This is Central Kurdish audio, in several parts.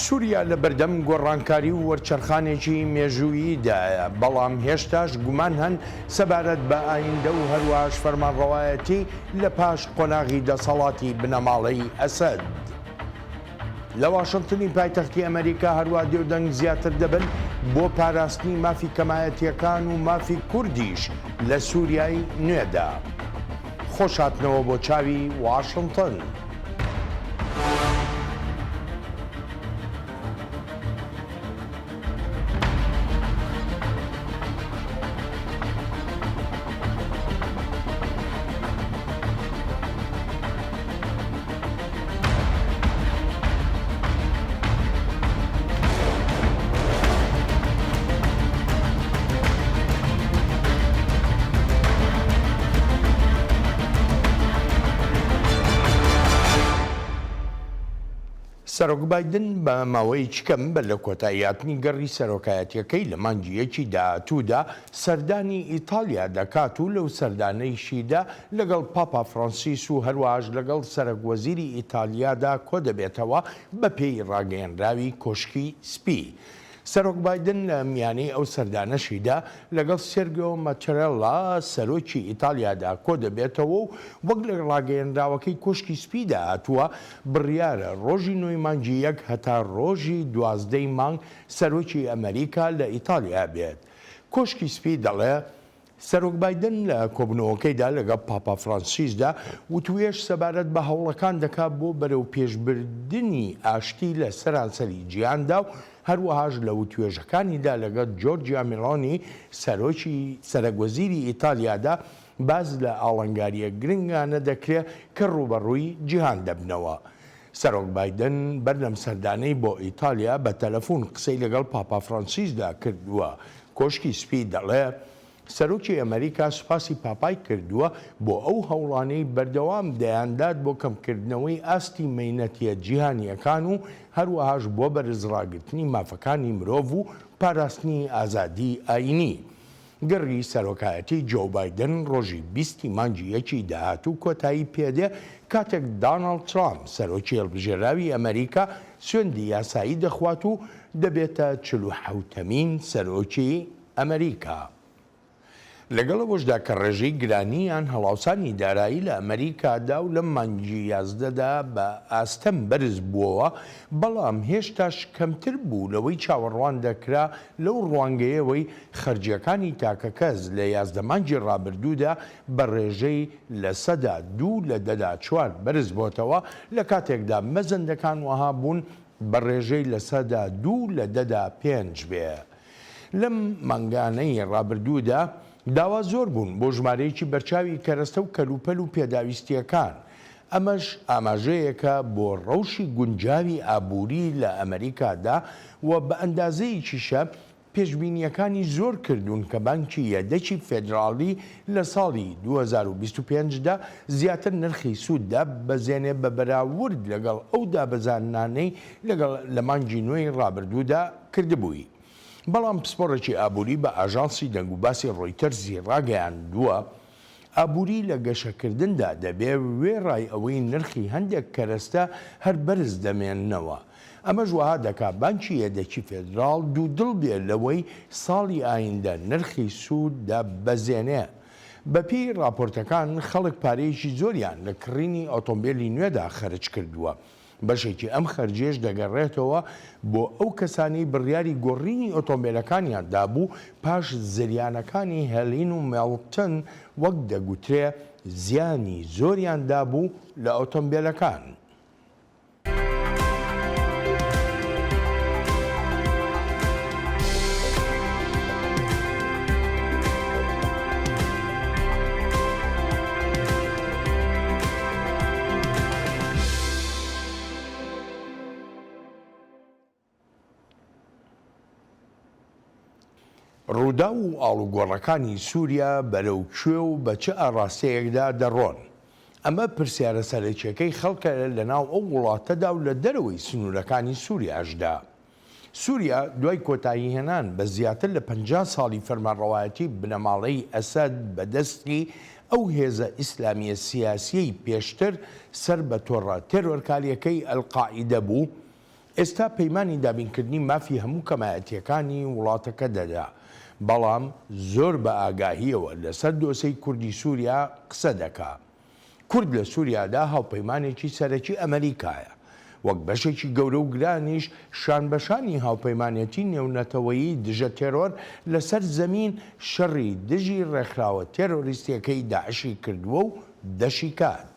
سووریا لە بەردەم گۆڕانکاری و وەرچەرخانێکی مێژووییدایە، بەڵام هێشتاش گومان هەن سەبارەت بە ئایندە و هەروەهاش فەرمانڕەوایەتی لە پاش قۆناغی دەسەڵاتی بنەماڵەی ئەسەد. لە واشنتنی پایتەختی ئەمریکا هەروە دێودەنگ زیاتر دەبن بۆ پاراستنی مافی کەمایەتیەکان و مافی کوردیش لە سووریای نوێدا. خۆشهاتنەوە بۆ چاوی واشنتن. سەرۆک بایدن بە ماوەی چکەم بە لە کۆتاییاتنی گەڕی سەرۆکایەتیەکەی لە مانگیەکی داهاتوودا سەردانی ئیتالیا دەکات و لەو سەردانەیشیدا لەگەڵ پاپا فرانسیس و هەروەهاش لەگەڵ سەرۆکوەزیری ئیتالیادا کۆ دەبێتەوە بە پێی ڕاگەیەنراوی کۆشکی سپی. سەرۆک بایدن لە میانەی ئەو سەردانەشیدا لەگەڵ سێرگیۆ ماتێرێلا سەرۆکی ئیتالیادا کۆ دەبێتەوە و وەک لە ڕاگەیەنراوەکەی کۆشکی سپیدا هاتووە بڕیارە ڕۆژی 9 مانگی 1 هەتا ڕۆژی 12 مانگ سەرۆکی ئەمریکا لە ئیتالیا بێت. کۆشکی سپی دەڵێ سەرۆک بایدن لە کۆبنەوەکەیدا لەگەڵ پاپا فرانسیسدا وتوێش سەبارەت بە هەوڵەکان دەکات بۆ بەرەو پێشبردننی ئاشتی لە سەرانسەری جیهاندا و هەروەهاش لە وتوێژەکانیدا لەگەڵ جۆرجیا میلۆنی سەرۆکوەزیری ئیتالیادا باز لە ئاڵنگاریە گرنگانە دەکرێت کە ڕوبەڕووی جیهان دەبنەوە. سەرۆک بایدن بەردەم سەردانەی بۆ ئیتالیا بە تەلەفۆن قسەی لەگەڵ پاپا فرانسیسدا کردووە. کۆشکی سپی دەڵێ سەرۆکی ئەمریکا سوپاسی پاپای کردووە بۆ ئەو هەوڵانەی بەردەوام دەیانداد بۆ کەمکردنەوەی ئاستی مەینەتیە جیهانیەکان و هەروەهاش بۆ بەرزڕاگرتنی مافەکانی مرۆڤ و پاراستنی ئازادی ئاینی. گەڕی سەرۆکایەتی جۆ بایدن ڕۆژی 20 مانگی 1 داهاتوو کۆتایی پێدێ کاتێک داناڵد ترامپ سەرۆکی هەڵبژێراوی ئەمریکا سوێندی یاسایی دەخوات و دەبێتە 47مین سەرۆکی ئەمریکا. لەگەڵەوەشدا کە ڕێژەی گرانیان هەڵاوسانی دارایی لە ئەمریکادا و لە مانگی 11دا بە ئاستەم بەرز بووەوە، بەڵام هێشتاش کەمتر بوو لەوەی چاوەڕوان دەکرا لەو ڕوانگەیەوەی خەرجیەکانی تاکە کەس لە 11 مانگی ڕابردوودا بە ڕێژەی لە 2.4 بەرز بۆتەوە، لە کاتێکدا مەزەندەکان وەها بوون بە ڕێژەی لە 2.5 بێ. لەم مانگانەی ڕابردوودا داوا زۆر بوون بۆ ژمارەیەکی بەرچاوی کەرەستە و کەلوپەل و پێداویستیەکان. ئەمەش ئاماژەیەکە بۆ ڕەوشی گونجاوی ئابووری لە ئەمریکادا و بە ئەندازەیەکیشە پێشبینیەکانی زۆر کردوون کە بانکی یەدەکی فێدراڵی لە ساڵی 2025دا زیاتر نرخی سووددا بەزێنێ بە بەراورد لەگەڵ ئەو دابەزانانەی لە مانگی نوێی ڕابردوودا کردبووی. بەڵام پسپۆڕێکی ئابووری بە ئاژانسی دەنگوباسی ڕۆیتەرزی ڕاگەیاندووە ئابووری لە گەشەکردندا دەبێ وێڕای ئەوەی نرخی هەندێک کەرەستە هەر بەرز دەمێننەوە. ئەمە ژوها دەکا بانکی یەدەکی فێدراڵ دوودڵ بێ لەوەی ساڵی ئایندە نرخی سووددا بەزێنێ. بەپێی راپۆرتەکان خەڵک پارەیەکی زۆریان لە کڕینی ئۆتۆمبیلی نوێدا خەرج کردووە. بەشێکی ئەم خەرجێش دەگەڕێتەوە بۆ ئەو کەسانی بڕیاری گۆڕینی ئۆتۆمبیلەکانیان دابوو پاش زریانەکانی هێلین و مێڵتن وەک دەگوترێ زیانی زۆریان دابوو لە ئۆتۆمبیلەکان. ڕوودا و ئاڵوگۆڕەکانی سووریا بەرەو کوێ و بە چه ئاڕاستەیەکدا دەڕۆن. ئەمە پرسیارە سەرەکیەکەی خەڵکە لەناو ئەو وڵاتەدا و لە دەرەوەی سنوورەکانی سووریاشدا. سووریا دوای کۆتایی هێنان بە زیاتر لە 50 ساڵی فەرمانڕەوایەتی بنەماڵەی ئەسەد بەدەستی ئەو هێزە ئیسلامیە سیاسیەی پێشتر سەر بە تۆڕە تێرۆرکاریەکەی ئەلقاعیدە بوو، ئێستا پەیمانی دابینکردنی مافی هەموو کەمایەتیەکانی وڵاتەکە دەدا، بەڵام زۆر بە ئاگاهیەوە لەسەر دۆسەی کوردی سووریا قسە دەکا. کورد لە سووریادا هاوپەیمانێکی سەرەکی ئەمریکایە، وەک بەشێکی گەورە و گرانیش شانبەشانی هاوپەیمانەتی نێونەتەوەیی دژە تێرۆر لەسەر زەمین شەڕی دژی ڕێکخراوە تێرۆریستیەکەی داعشی کردووە و دەشیکات.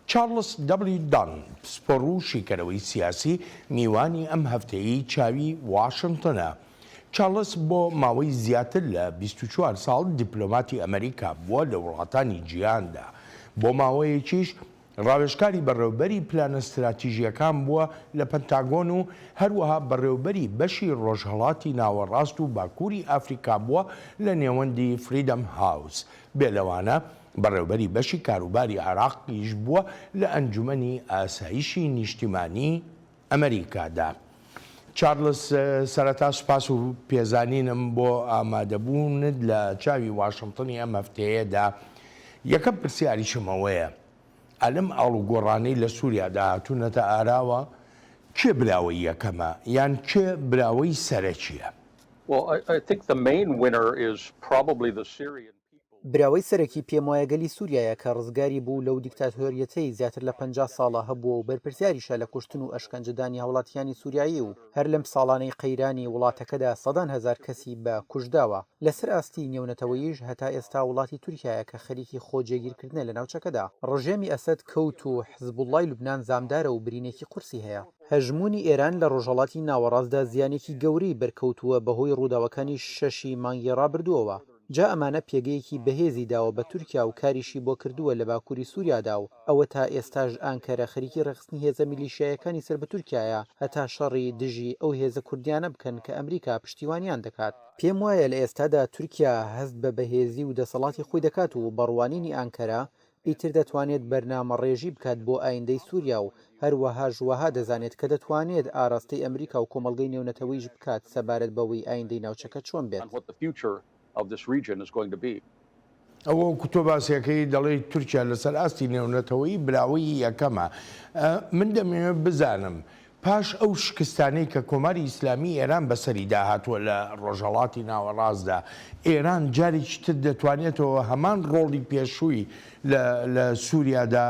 چارلز دەبلی دان، پسپۆڕ و شیکەرەوەی سیاسی میوانی ئەم هەفتەیەی چاوی واشنگتنە. چارلز بۆ ماوەی زیاتر لە 24 ساڵ دیپلۆماتی ئەمریکا بووە لە وڵاتانی جیهاندا. بۆ ماوەیەکیش ڕاوێژکاری بەڕێوەبەری پلانە استراتیژیەکان بووە لە پەنتاگۆن و هەروەها بەڕێوەبەری بەشی ڕۆژهەڵاتی ناوەڕاست و باکووری ئافریقا بووە لە نێوەندی فریدەم هاوس. بێلەوانە بەڕێوەبەری بەشی کاروباری عێراقیش بووە لە ئەنجومەنی ئاسایشی نیشتیمانی ئەمریکادا. چارلز، سەرەتا سوپاس و پێزانینم بۆ ئامادەبوونت لە چاوی واشنگتنی ئەم هەفتەیەدا. یەکەم پرسیاریشمەوەیە، ئەلم ئاڵوگۆڕانەی لە سووریادا هاتوونەتە ئاراوە، کێ براوەی یەکەمە یان کێ براوەی سەرەکیە؟ براوەی سەرەکی پێم وایە گەلی سووریایە کە ڕزگاری بوو لەو دیکتاتۆریەتەی زیاتر لە 50 ساڵە هەبووە و بەرپرسیاریشە لە کوشتن و ئەشکەنجەدانی هاوڵاتیانی سووریایی و هەر لەم ساڵانەی قەیرانی وڵاتەکەدا سەدان هەزار کەسی بە کوژداوە. لەسەر ئاستی نێونەتەوەییش هەتا ئێستا وڵاتی تورکایە کە خەریکی خۆجێگیرکردنە لە ناوچەکەدا. ڕژێمی ئەسەد کەوت و حزبوڵای لوبنان زامدارە و برینێکی قورسی هەیە. هەژمونی ئێران لە ڕۆژهەڵاتی ناوەڕاستدا زیانێکی گەورەی بەرکەوتووە بەهۆی ڕووداوەکانی 6 مانگی ڕابردووەوە. جا ئەمانە پێگەیەکی بەهێزی داوە بە تورکیا و کاریشی بۆ کردووە لە باکووری سووریادا و ئەوە تا ئێستاژ ئانکەرە خەریکی ڕێخستنی هێزە میلیشیایەکانی سەر بە تورکایە هەتا شەڕی دژی ئەو هێزە کوردیانە بکەن کە ئەمریکا پشتیوانیان دەکات. پێم وایە لە ئێستادا تورکیا هەست بە بەهێزی و دەسەڵاتی خۆی دەکات و بەڕوانینی ئانکەرە ئیتر دەتوانێت بەرنامە ڕێژی بکات بۆ ئایندەی سووریا و هەروەها ژوەها دەزانێت کە دەتوانێت ئاراستەی ئەمریکا و کۆمەڵگەی نێونەتەوەیش بکات سەبارەت بەوەی ئایندەی ناوچەکە چۆن بێت. ئەوە کوتۆ باسیەکەی دەڵێ تورکیا لەسەر ئاستی نێونەتەوەی براوەی یەکەمە. من دەمەوێت بزانم پاش ئەو شکستانەی کە کۆماری ئیسلامی ئێران بەسەری داهاتووە لە ڕۆژهەڵاتی ناوەڕاستدا، ئێران جارێکی تر دەتوانێتەوە هەمان ڕۆڵی پێشووی لە سووریادا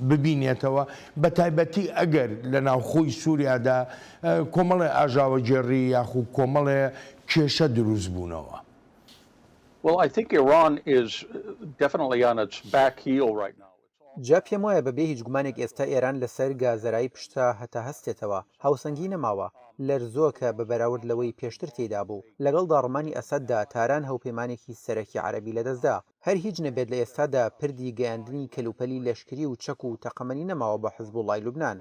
ببینێتەوە، بە تایبەتی ئەگەر لە ناوخۆی سووریادا کۆمەڵێ ئاژاوەجێڕی یاخو کۆمەڵێ کێشە دروست بوونەوە. جا پێم وایە بەبێ هیچ گومانێک ئێستا ئێران لەسەر گازەرایی پشتا هەتا هەستێتەوە. هاوسەنگی نەماوە لەرزۆکە بە بەراورد لەوەی پێشتر تێدا بوو. لەگەڵ داڕمانی ئەسەددا تاران هەوپەیمانێکی سەرەکی عەرەبی لەدەستدا. هەر هیچ نەبێت لە ئێستادا پردی گەیاندنی کەلوپەلی لەشکری و چەک و تەقەمەنی نەماوە بە حزبوڵای لوبنان.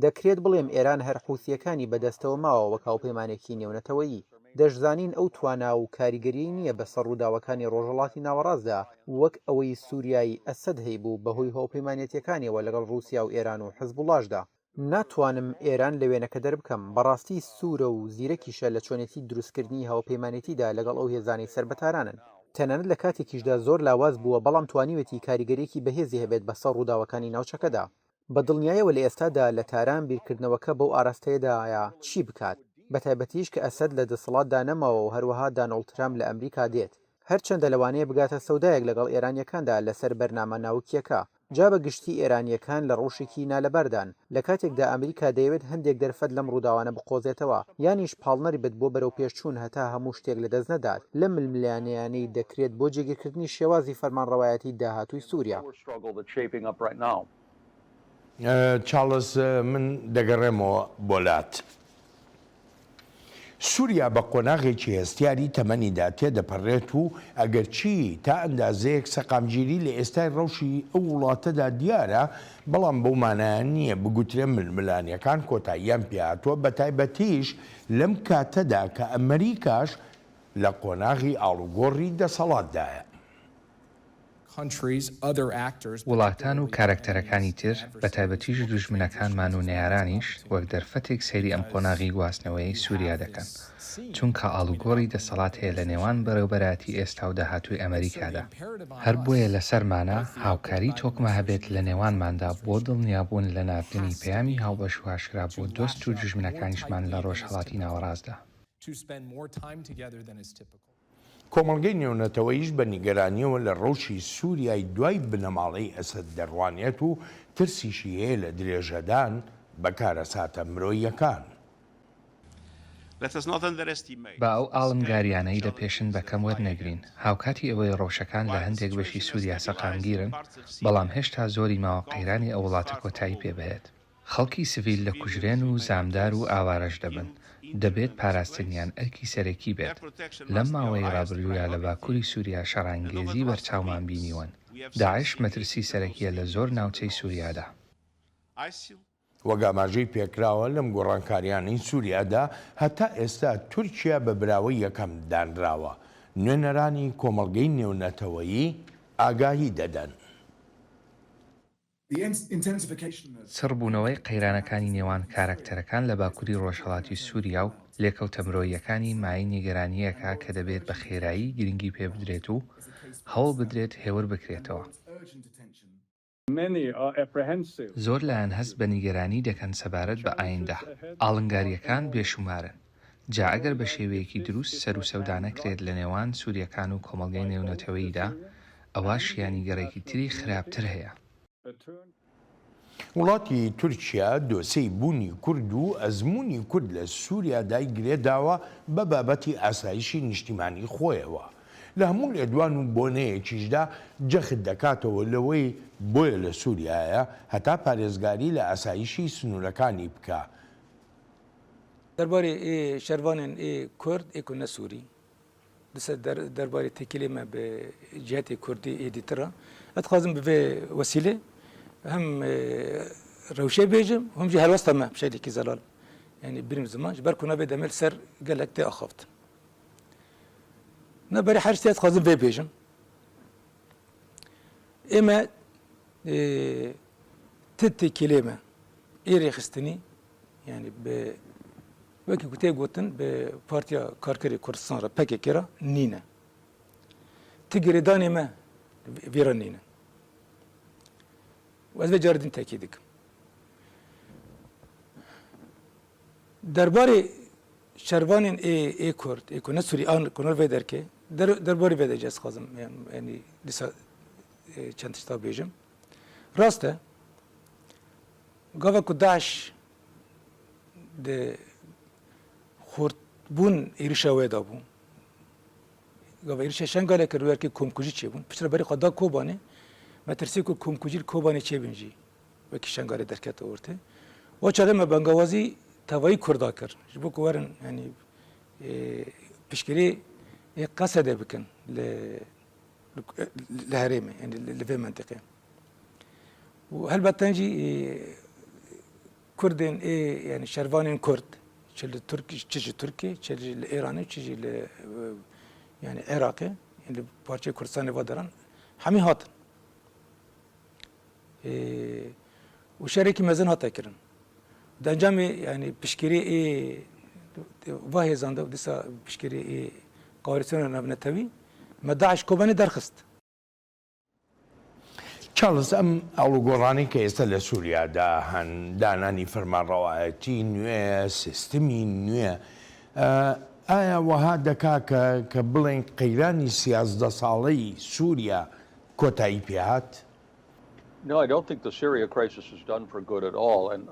دەکرێت بڵێم ئێران هەر حوثیەکانی بەدەستەوە ماوە وەک هاوپەیمانێکی نێونەتەوەیی. دەشزانین ئەو توانا و کاریگەری نییە بەسەر ڕووداوەکانی ڕۆژهەڵاتی ناوەڕاستدا وەک ئەوەی سووریایی ئەسەد هەیبوو بەهۆی هەوپەیمانێتیەکانیەوە لەگەڵ رووسیا و ئێران و حزبوڵاشدا. ناتوانم ئێران لەوێنەکە دەربکەم. بەڕاستی سوورە و زیرەکیشە لە چۆنێتی دروستکردنی هەوپەیمانێتیدا لەگەڵ ئەو هێزانەی سەربەتارانن. تەنانەت لە کاتێکیشدا زۆر لاواز بووە بەڵام توانیوێتی کاریگەرێکی بەهێزی هەبێت بەسەر ڕووداوەکانی ناوچەکەدا. بە دڵنیایەوە لە ئێستادا لە تاران بیرکردنەوەکە بەو ئاراستەیەدایە چی بکات، بەتایبەتیش کە ئەسەد لە دەسەڵاتدا نەماوە و هەروەها دانەڵد ترامپ لە ئەمریکا دێت. هەرچەندە لەوانەیە بگاتە سەودایەک لەگەڵ ئێرانیەکاندا لەسەر بەرنامە ناوکیەکە. جا بە گشتی ئێرانیەکان لە ڕۆژێکی نالەباردان لە کاتێکدا ئەمریکا دەیەوێت هەندێک دەرفەت لەم ڕووداوانە بقۆزێتەوە یانیش پاڵنەری بێت بۆ بەرەو پێشچوون هەتا هەموو شتێک لەدەست نەدات لە ململانیانەی دەکرێت بۆ جێگیرکردنی شێوازی فەرمانڕەوایەتی داهاتووی سووریا. چارلز، من دەگەڕێمەوە بۆلات. سووریا بە قۆناغێکی هەستیاری تەمەنیدا تێدەپەڕێت و ئەگەرچی تا ئەندازەیەک سەقامگیری لە ئێستای ڕەوشی ئەو وڵاتەدا دیارە، بەڵام بەو مانایان نییە بگوترێن ململانیەکان کۆتاییان پێهاتووە، بە تایبەتیش لەم کاتەدا کە ئەمریکاش لە قۆناغی ئاڵوگۆڕی دەسەڵاتدایە. وڵاتان و کارکتەرەکانی تر بە تایبەتیش دوژمنەکانمان و نێرانیش وەک دەرفەتێک سەیری ئەم قۆناغی گواستنەوەی سووریا دەکەن چونکە ئاڵوگۆڕی دەسەڵات هەیە لە نێوان بەڕێوەبەراتی ئێستا و داهاتووی ئەمریکادا هەر بۆیە لەسەرمانە هاوکاری تۆکمە هەبێت لە نێوانماندا بۆ دڵنیابوون لە ناردنی پەیامی هاوبەش و هاشکرا بۆ دۆست و دوژمنەکانیشمان لە ڕۆژهەڵاتی ناوەڕاستدا. کۆمەڵگەی نێونەتەوەیش بە نیگەرانیەوە لە ڕەوشی سووریای دوای بنەماڵەی ئەسەد دەڕوانێت و ترسیشی هەیە لە درێژەدان بەکارە ساتە مرۆییەکان. با ئەو ئاڵنگاریانەی لە پێشن بەکەم وەرنەگرین هاوکاتی ئەوەی ڕەوشەکان لە هەندێک بەشی سووریا سەقامگیرن بەڵام هێشتا زۆری ماوە قەیرانی ئەو وڵاتە کۆتایی پێبێت خەڵکی سڤیل لە کوژرێن و زامدار و ئاوارەش دەبن دەبێت پاراستنیان ئەرکی سەرەکی بێت لەم ماوەی ڕابردوویە لە باکووری سووریا شەڕانگێزی بەرچاومان بینیوەن داعش مەترسی سەرەکیە لە زۆر ناوچەی سووریادا. وەک ئاماژەی پێکراوە لەم گۆڕانکاریانەی سووریادا هەتا ئێستا تورکیا بە براوەی یەکەم دانراوە نوێنەرانی کۆمەڵگەی نێونەتەوەیی ئاگاهی دەدەن. سڕبوونەوەی قەیرانەکانی نێوان کارکتەرەکان لە باکووری ڕۆژهەڵاتی سووریا و لێکەوتە مرۆییەکانی مای نیگەرانیەکە کە دەبێت بە خێرایی گرنگی پێ بدرێت و هەوڵ بدرێت هێور بکرێتەوە. زۆر لایەن هەست بە نیگەرانی دەکەن سەبارەت بە ئایندە ئاڵنگاریەکان بێشومارن جا ئەگەر بە شێوەیەکی دروست سەر و سەودا نەکرێت لە نێوان سووریەکان و کۆمەڵگەی نێونەتەوەییدا ئەوە شیانی گەڕێکی تری خراپتر هەیە. وڵاتی تورکیا دۆسەی بوونی کورد و ئەزموونی کورد لە سووریا دایگرێداوە بە بابەتی ئاسایشی نیشتیمانی خۆیەوە لە هەموو لێدوان و بۆنەیەکیشدا جەخت دەکاتەوە لەوەی بۆیە لە سووریایە هەتا پارێزگاری لە ئاسایشی سنوورەکانی بکە. دەربارەی شەروانên کورد ێکو نەسووری دەربارەی تێکیلێمە بە جیهەتی کوردی ئێدیترە ئەتخوازم بڤێ وەسیلێ هم روشي بيجم هم جي هالوسط ما بشيء كي زلال يعني بريم زمان جبر كنا بدمل سر قال لك تي اخفت نبري حاجتي خازم في بيجم اما تتي كلمه ايري خستني يعني ب وكي كنت قلتن ببارتيا كاركري كردستان را باكي كيرا نينا تجري داني ما فيرا نينا وأز بجاردين تأكيدك درباري شروانين اي كورد اي كنا سوري آن كنور في دركه درباري في درجة خازم يعني لسه چند شتا بيجم راسته قاوا كداش ده خورد بون إيرشا ويدا بون قاوا إيرشا شنگاله كروير كي كوم كوجي چه بون پشتر بري خدا کوبانه ما ترسيكو كوم كوجيل كوباني چه بنجي وكي شنگاله دركت اورته و چاله ما بنگوازي توای کردا کر جبو کوارن يعني بشكري قصد بكن لهريمه يعني لفي منطقه وهل بتنجي كردين يعني شروانين كرد تشل التركي تشي تركي تشل الايراني تشي يعني عراقي اللي بارتي كردستان ودران حمي هاتن وشاركي مازن هاتا كرن دنجامي يعني بشكري واهي زاندا ودسا بشكري قوارسون نبنتوي ما داعش كوباني درخست چارلز ئەم ئاڵوگۆڕانی کە ئێستا لە سووریادا هەن دانانی فەرمانڕەوایەتی نوێ سیستمی نوێ ئایا وەها دەکا کە بڵێن قەیرانی 13 ساڵەی سووریا کۆتایی پێهات؟ No, I don't think the Syria crisis is done for good at all, and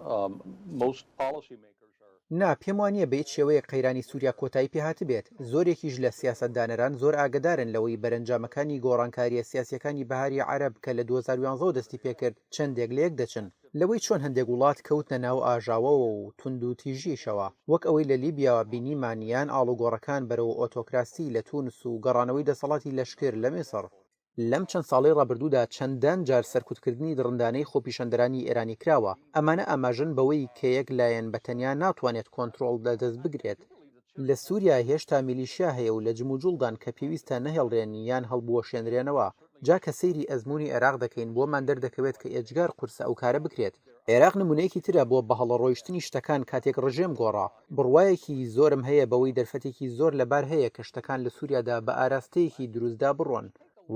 most policymakers are. نا پێم وانییە بە هیچ شێوەیە قەیرانی سووریا کۆتایی پێهات بێت زۆرێکیش لە سیاسەتدانەران زۆر ئاگدارن لەوەی بەرەنجامەکانی گۆڕانکاریە سیاسیەکانی بەهاری عەرەب کە لە 2011 دەستی پێکرد چەندێک لە یەک دەچن لەوەی چۆن هەندێک وڵات کەوتنە ناو ئاژاوەوە و تونند و تیژیشەوە وەک ئەوەی لە لیبیاوە بینیمانیان ئاڵوگۆڕەکان بەرەو ئۆتۆکراسی لە تونس و گەڕانەوەی دەسەڵاتی لەشکر لە میسر لەم چەند ساڵی ڕابردوودا چەندان جار سەرکوتکردنی دڕندانەی خۆپیشەندەرانی ئێرانی کراوە ئەمانە ئاماژن بەوەی کە یەک لایەن بەتەنیا ناتوانێت کۆنتڕۆڵ دەست بگرێت لە سووریا هێشتا میلیشیا هەیە و لە جموجوڵدان کە پێویستە نەهێڵڕێن یان هەڵبوەشێنرێنەوە جا کە سەیری ئەزمموی عێراق دەکەین بۆمان دەردەکەوێت کە ئێجگار قورسە ئەو کارە بکرێت. عێراق نمونەیەکی ترە بۆ بەهەڵە ڕۆیشتنی شتەکان کاتێک ڕژێم گۆڕا. بڕوایەکی زۆرم هەیە بەوەی دەرفەتێکی زۆر لەبار هەیە کە شتەکان لە سووریادا بە ئاراستەیەکی دروستدا بڕۆن.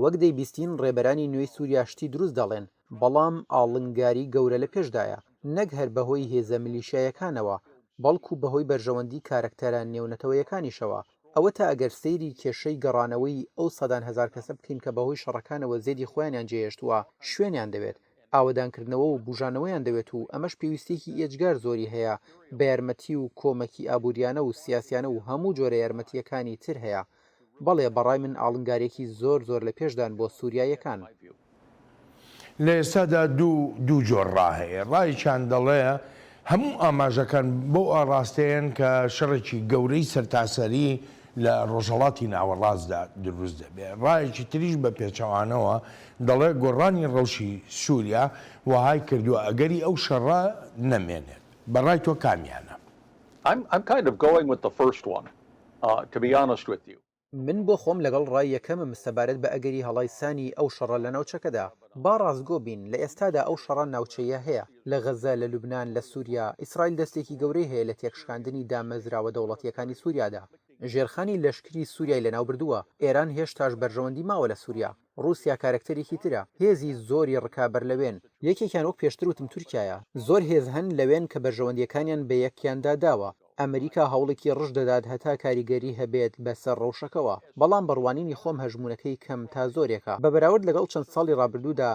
وەک دەیبیستین ڕێبەرانی نوێی سووریا شتی دروست دەڵێن، بەڵام ئاڵنگاری گەورە لە پێشدایە، نەک هەر بەهۆی هێزە میلیشیایەکانەوە، بەڵکو بەهۆی بەرژەوەندی کارکتەرە نێونەتەوەیەکانیشەوە. ئەوە تا ئەگەر سەیری کێشەی گەڕانەوەی ئەو سەدان هەزار کەسە بکەین کە بەهۆی شەڕەکانەوە زێدی خۆیانیان جێهێشتووە شوێنیان دەوێت، ئاوەدانکردنەوە و بوژانەوەیان دەوێت و ئەمەش پێویستێکی ئێجگار زۆری هەیە بە یارمەتی و کۆمەکی ئابوووریانە و سیاسیانە و هەموو جۆرە یارمەتیەکانی تر هەیە. بەڵێ بەڕای من ئاڵنگارێکی زۆر لە پێشدان بۆ سووریایەکان. لە ئێستادا دوو جۆر ڕاهەیە. ڕایشان دەڵێ هەموو ئاماژەکان بۆ ئاڕاستەیەن کە شەڕێکی گەورەی سەرتاسەری لە ڕۆژهەڵاتی ناوەڕاستدا دروست دەبێت. ڕایەکی تریش بە پێچەوانەوە دەڵێ گۆڕانی ڕەوشی سووریا وهای کردووە ئەگەری ئەو شەڕە نەمێنێت. بەڕای تۆ کامیانە؟ I'm kind of going with the first one, to be honest with you. من بۆ خۆم لەگەڵ ڕای یەکەمم سەبارەت بە ئەگەری هەڵای سانی ئەو شەڕە لە ناوچەکەدا. با ڕازگۆ بین لە ئێستادا ئەو شەڕە ناوچەیە هەیە لە غەزە، لە لوبنان، لە سووریا. ئیسرائیل دەستێکی گەورەی هەیە لە تێکشکاندنی دامەزراوە دەوڵەتیەکانی سووریادا. ژێرخانی لەشکری سووریای لەناو بردووە. ئێران هێشتاش بەرژەوەندی ماوە لە سووریا. رووسیا کارکتەرێکی ترە. هێزی زۆری ڕکابەر لەوێن. یەکێکیان وەک پێشتر وتم تورکایە. زۆر هێز هەن لەوێن کە بەرژەوەندیەکانیان بە یەکیاندا داوە. ئەمریکا هەوڵێکی ڕژ دەدات هەتا کاریگەری هەبێت بەسەر ڕەوشەکەەوە، بەڵام بڕوانینی خۆم هەژمونونەکەی کەم تا زۆرێکە. بە بەراورد لەگەڵ چەند ساڵی ڕابردوودا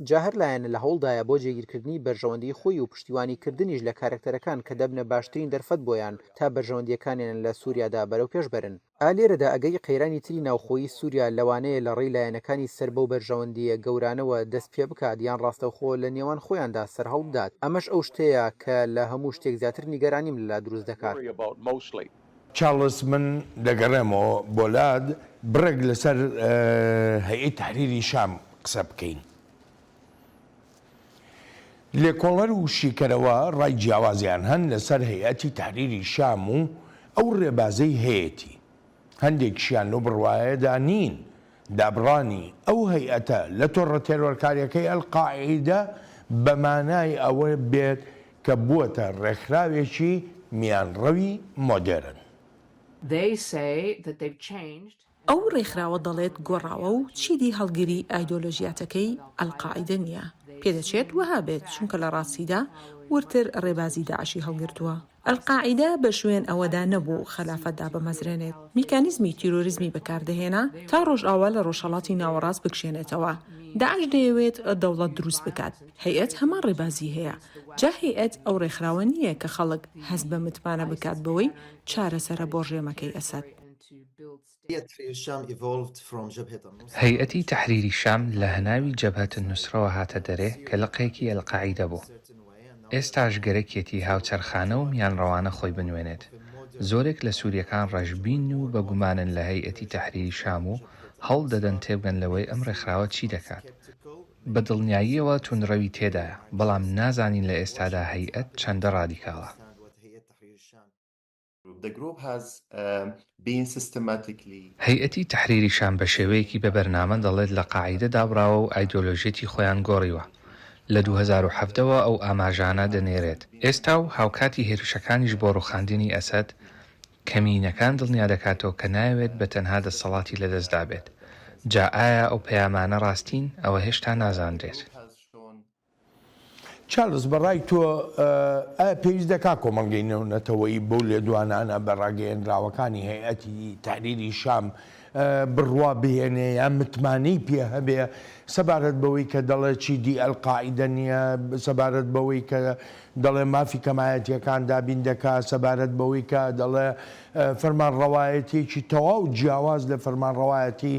جاهر لایەنە لە هەوڵدایە بۆ جێگیرکردنی بەرژەوەندی خۆی و پشتیوانیکردنیش لە کارکتەرەکان کە دەبنە باشترین دەرفەت بۆیان تا بەرژەوەندیەکانیان لە سووریادا بەرەو پێش بەرن. ئالێرەدا ئەگەی قەیرانی تری ناوخۆیی سووریا لەوانەیە لە ڕێی لایەنەکانی سەر بەو بەرژەوەندیە گەورانەوە دەست پێ بکات یان ڕاستەوخۆ لە نێوان خۆیاندا سەرهەڵ بدات. ئەمەش ئەو شتەیە کە لە هەموو شتێک زیاتر نیگەرانیم لەلا دروست دەکات. چارلز من دەگەڕێمەوە بۆ لاد بڕێک لەسەر هەیئەی تحریری شام قسە بکەین. لێکۆڵەر و شیکەرەوە ڕای جیاوازیان هەن لەسەر هەیئەتی تحریری شام و ئەو ڕێبازەی هەیەی هەندێکشیان لەو بڕوایەدا نین دابڕانی ئەو هەیئەتە لە تۆڕە تێرۆرکاریەکەی ئەلقاعیدە بەمانای ئەوە بێت کە بووەتە ڕێکخراوێکی میانڕەوی مۆدێرن. ئەو ڕێکخراوە دەڵێت گۆڕاوە و چیدی هەڵگیری ئایدۆلۆژیاتەکەی ئەلقاعیدە نییە. پێدەچێت وەها بێت چونکە لە ڕاستیدا ورتر ڕێبازی داعشی هەڵگرتووە. ئەلقاعیدە بە شوێن ئەوەدا نەبوو خەلافەتدا بەمەزرێنێت، میکانیزمی تیرۆریزمی بەکاردەهێنا تا ڕۆژئاوا لە ڕۆژهەڵاتی ناوەڕاست بکشێنێتەوە. داعش دەیەوێت دەوڵەت دروست بکات. هەیئەت هەمان ڕێبازی هەیە. جا هەیئەت ئەو ڕێکخراوە نییە کە خەڵک هەست بە متمانە بکات بەوەی چارەسەرە بۆ ڕێمەکەی ئەسەد. هەیئەتی تەحریری شام لە هەناوی جەبهەت نوسرەوە هاتە دەرێ کە لقەیەکی ئەلقاعیدە بوو. ئێستاش گەرەکێتی هاوچەرخانە و میانڕەوانە خۆی بنوێنێت. زۆرێک لە سووریەکان ڕەشبین و بەگومانن لە هەیئەتی تەحریری شام و هەڵ دەدەن تێبگەن لەوەی ئەم ڕێکخراوە چی دەکات. بە دڵنیاییەوە توندڕەوی تێدایە، بەڵام نازانین لە ئێستادا هەیئەت چەندە ڕادیکاڵە. هەیئەتی تەحریری شام بە شێوەیەکی بە بەرنامە دەڵێت لە قاعیدە دابراوە و ئایدۆلۆژیەتی خۆیان گۆڕیوە. لە 2007ەوە ئەو ئاماژانە دەنێرێت. ئێستا و هاوکاتی هێرشەکانیش بۆ ڕووخاندنی ئەسەد کەمینەکان دڵنیا دەکاتەوە کە ناوێت بە تەنها دەسەڵاتی لەدەستدا بێت. جا ئایا ئەو پەیامانە ڕاستین؟ ئەوە هێشتا نازانرێت. چارلز بەڕای تۆ ئایا پێویست دەکا کۆمەڵگەی نێونەتەوەی بەو لێدوانانە بەڕاگەیەنراوەکانی هەیئەتی تحریری شام بڕوا بهێنێ یان متمانەی پێ هەبێ سەبارەت بەوەی کە دەڵێ چیدی ئەلقاعیدە نییە، سەبارەت بەوەی کە دەڵێ مافی کەمایەتیەکان دابین دەکات، سەبارەت بەوەی کە دەڵێ فەرمانڕەوایەتێکی تەواو جیاواز لە فەرمانڕەوایەتی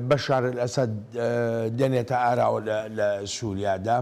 بەشار ئەسەد دێنێتە ئاراوە لە سووریادا.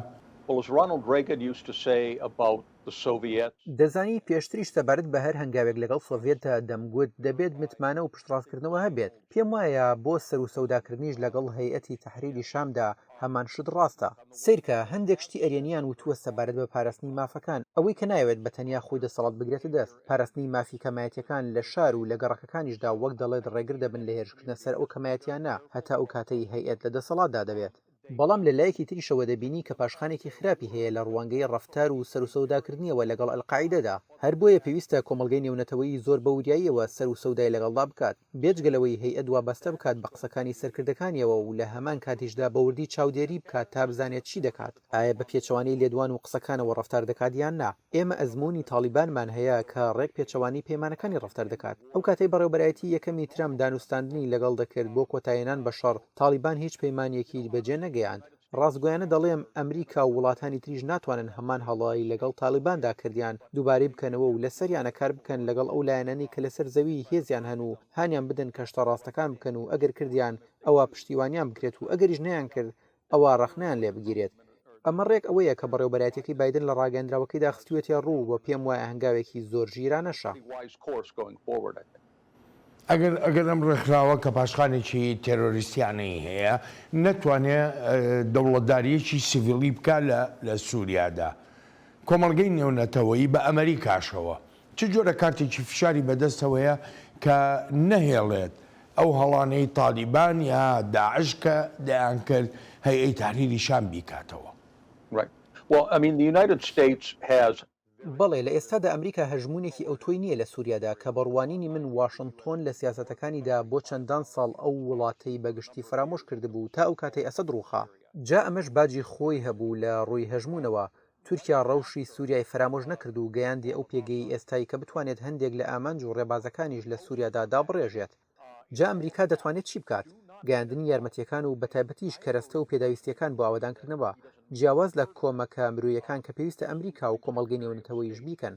Well, as Ronald Reagan used to say about the Soviets. دەزانی پێشتریش سەبارەت بە هەر هەنگاوێک لەگەڵ سۆڤێتە دەمگوت دەبێت متمانە و پشتڕاستکردنەوە هەبێت پێم وایە بۆ سەر و سەوداکردنیش لەگەڵ هەیئەتی تەحریری شامدا هەمان شت ڕاستە سیرکە هەندێک شتی ئەرێنیان وتووە سەبارەت بە پاراستنی مافەکان ئەوەی کە ناوێت بە تەنیا خۆی دەسەڵات بگرێتە دەست پاراستنی مافی کەمایەتیەکان لە شار و لە گەڕەکەکانیشدا وەک دەڵێت ڕێگر دەبن لە هێرشکردنە سەر ئەو کەمایەتیانە هەتا ئەو کاتەی هەیئەت لە دەسەڵاتدا دەبێت بەڵام لە لایەکی تریشەوە دەبینی کە پاشخانێکی خراپی هەیە لە ڕوانگەی ڕەفتار و سەر و سەوداکردنیەوە لەگەڵ ئەلقاعیدەدا هەر بۆیە پێویستە کۆمەڵگەی نێونەتەوەیی زۆر بە وریاییەوە سەر و سەودای لەگەڵدا بکات بێجگەلەوەی هەیئەت وابەستە بکات بە قسەکانی سەرکردەکانیەوە و لە هەمان کاتیشدا بە وردی چاودێری بکات تا بزانێت چی دەکات ئایا بە پێچەوانەی لێدوان و قسەکانەوە ڕەفتار دەکات یان نا ئێمە ئەزمموی تاڵیبانمان هەیە کە ڕێک پێچەوانی پەیمانەکانی ڕەفتار دەکات ئەو کاتەی بەڕێوەبەرایەتی یەکەمی ترام دانوستاندنی لەگەڵ دەکرد بۆ کۆتایێنان بە شەڕ تاڵیبان هیچ پەیمانێکی بەجێ نەگەیاند ڕاستگویانە دەڵێم ئەمریکا و وڵاتانی تریژ ناتوانن هەمان هەڵایی لەگەڵ تاالباندا کردیان دووبارەی بکەنەوە و لەسەریانە کار بکەن لەگەڵ ئەو لایەنانی کە لەسەر زەوی هێزیان هەن و هانیان بدەن کەشتە ڕاستەکان بکەن و ئەگەر کردیان ئەوە پشتیوانیان بکرێت و ئەگەریش نەیان کرد ئەوە ڕەخنیان لێ بگیرێت ئەمە ڕێک ئەوەیە کە بەڕێوەبەرایەتێکی بایدن لە ڕاگەندراوەکەیدا خستوێتە ڕوو بۆ پێم وایە هەنگاوێکی زۆر ژیرانەشە ئەگەر ئەم ڕێکخراوە کە پاشخانێکی تێرۆریستیانەی هەیە نەتوانێت دەوڵەتداریەکی سیڤیلی بکە لە سووریادا کۆمەڵگەی نێونەتەوەیی بە ئەمریکاشەوە چ جۆرە کارتێکی فشاری بەدەستەوەیە کە نەهێڵێت ئەو هەڵانەی تالیبان یا داعش کە دەیان کرد هەیئەی تحریری شام بیکاتەوە بەڵێ لە ئێستادا ئەمریکا هەژمونێکی ئەوتۆی نییە لە سووریادا کە بەڕوانینی من واشنگتۆن لە سیاسەتەکانیدا بۆ چەندان ساڵ ئەو وڵاتەی بەگشتی فرامۆش کردبوو تا ئەو کاتەی ئەسەد ڕووخا جا ئەمەش باجی خۆی هەبوو لە ڕووی هەژمونەوە تورکیا ڕەوشی سووریای فرامۆژ نەکرد و گەیاندی ئەو پێگەی ئێستایی کە بتوانێت هەندێک لە ئامانج و ڕێبازەکانیش لە سووریادا دابڕێژێت جا ئەمریکا دەتوانێت چی بکات گەیاندنی یارمەتیەکان و بەتایبەتیش کەرەستە و پێداویستیەکان بۆ ئاوادانکردنەوە جیاواز لە کۆمەکە مرۆیەکان کە پێویستە ئەمریکا و کۆمەڵگەی نێونەتەوەیش بیکەن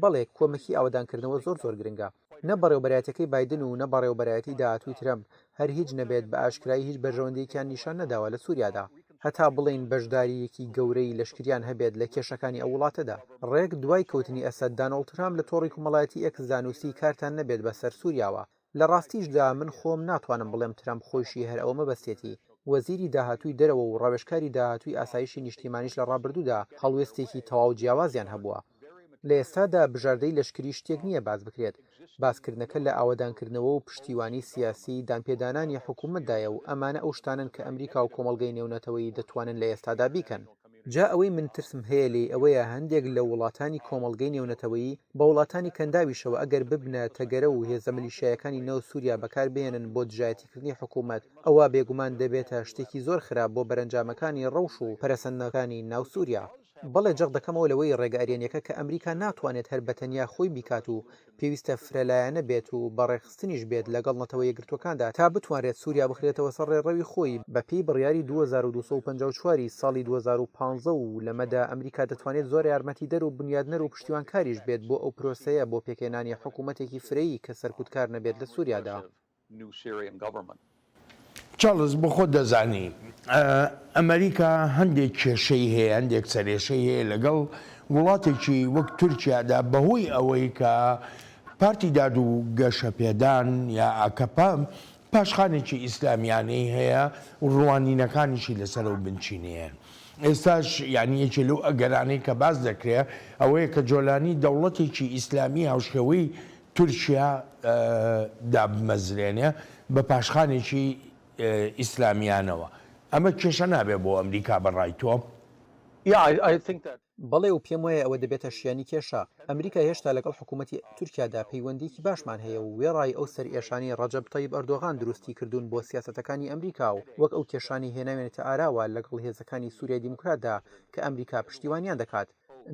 بەڵێ کۆمەکی ئاوادانکردنەوە زۆر گرنگە نە بەڕێوەبەرایەتەکەی بایدن و نە بەڕێوەبەرایەتی داهاتووی ترەمپ هەر هیچ نەبێت بە ئاشکرایی هیچ بەرژەوەندەیەکیان نیشان نەداوە لە سووریادا هەتا بڵین بەشداریەکی گەورەی لەشکریان هەبێت لە کێشەکانی ئەو وڵاتەدا ڕێک دوای کەوتنی ئەسەد دانەڵد ترامپ لە تۆڕی کۆمەڵایەتی ئەکس زانوسی کارتان نەبێت بەسەر سووریاوە لە ڕاستیشدا من خۆم ناتوانم بڵێم ترامپ خۆشی هەر ئەوە مەبەستێتی وەزیری داهاتووی دەرەوە و ڕاوێژکاری داهاتووی ئاسایشی نیشتیمانیش لە ڕابردوودا هەڵوێستێکی تەواو جیاوازیان هەبووە لە ئێستادا بژاردەی لەشکری شتێک نییە باز بکرێت باسکردنەکە لە ئاوادانکردنەوە و پشتیوانی سیاسی دانپێدانانی حکوومەتدایە و ئەمانە ئەو شتانن کە ئەمریکا و کۆمەڵگەی نێونەتەوەی دەتوانن لە ئێستادا بیکەن جا ئەوەی من ترسم هەیە لێ ئەوەیە هەندێک لە وڵاتانی کۆمەڵگەی نێونەتەوەیی بە وڵاتانی کەنداویشەوە ئەگەر ببنە تەگەرە و هێزە ملیشایەکانی نەو سووریا بەکاربێنن بۆ دژایەتیکردنی حکوومەت ئەوە بێگومان دەبێتە شتێکی زۆر خراپ بۆ بەرەنجامەکانی ڕەوش و پەرەسەندەکانی ناو سووریا بەڵێ جەق دەکەمەوە لەوەی ڕێگەئارێنیەکە کە ئەمریکا ناتوانێت هەر بەتەنیا خۆی بیکات و پێویستە فرەلایەنە بێت و بەڕێخستنیش بێت لەگەڵ نەتەوە یەکگرتوەکاندا تا بتوانێت سووریا بخرێتەوە سەر ڕێڕەوی خۆی بەپێی بڕیاری 2254 ساڵی 2015 و لەمەدا ئەمریکا دەتوانێت زۆر یارمەتی دەر و بنیادنەر و پشتیوانکاریش بێت بۆ ئەو پرۆسەیە بۆ پێکێنانی حکوومەتێکی فرەیی کە سەرکوتکار نەبێت لە سووریادا چارلز بۆ خۆ دەزانی ئەمریکا هەندێک کێشەی هەیە هەندێک سەرێشەی هەیە لەگەڵ وڵاتێکی وەک تورکیادا بەهۆی ئەوەی کە پارتی داد و گەشە پێدان یا ئاکەپا پاشخانێکی ئیسلامیانەی هەیە و ڕوانینەکانیشی لەسەر و بنچینەیە ئێستاش یانیەکی لەو ئەگەرانەی کە باز دەکرێت ئەوەیە کە جۆلانی دەوڵەتێکی ئیسلامی هاوشێوەی تورکیا دابمەزرێنێ بە پاشخانێکی ئیسلامیانەوە ئەمە کێشە نابێت بۆ ئەمریکا بەڕای تۆ بەڵێ و پێم وایە ئەوە دەبێتە شیانی کێشە ئەمریکا هێشتا لەگەڵ حکوومەتی تورکیادا پەیوەندیکی باشمان هەیە و وێڕای ئەو سەر ئێشانی ڕەجەب تەیب ئەردۆغان دروستی کردوون بۆ سیاسەتەکانی ئەمریکا و وەک ئەو کێشانی هێناوێنێتە ئاراوە لەگەڵ هێزەکانی سووریای دیموکراتدا کە ئەمریکا پشتیوانیان دەکات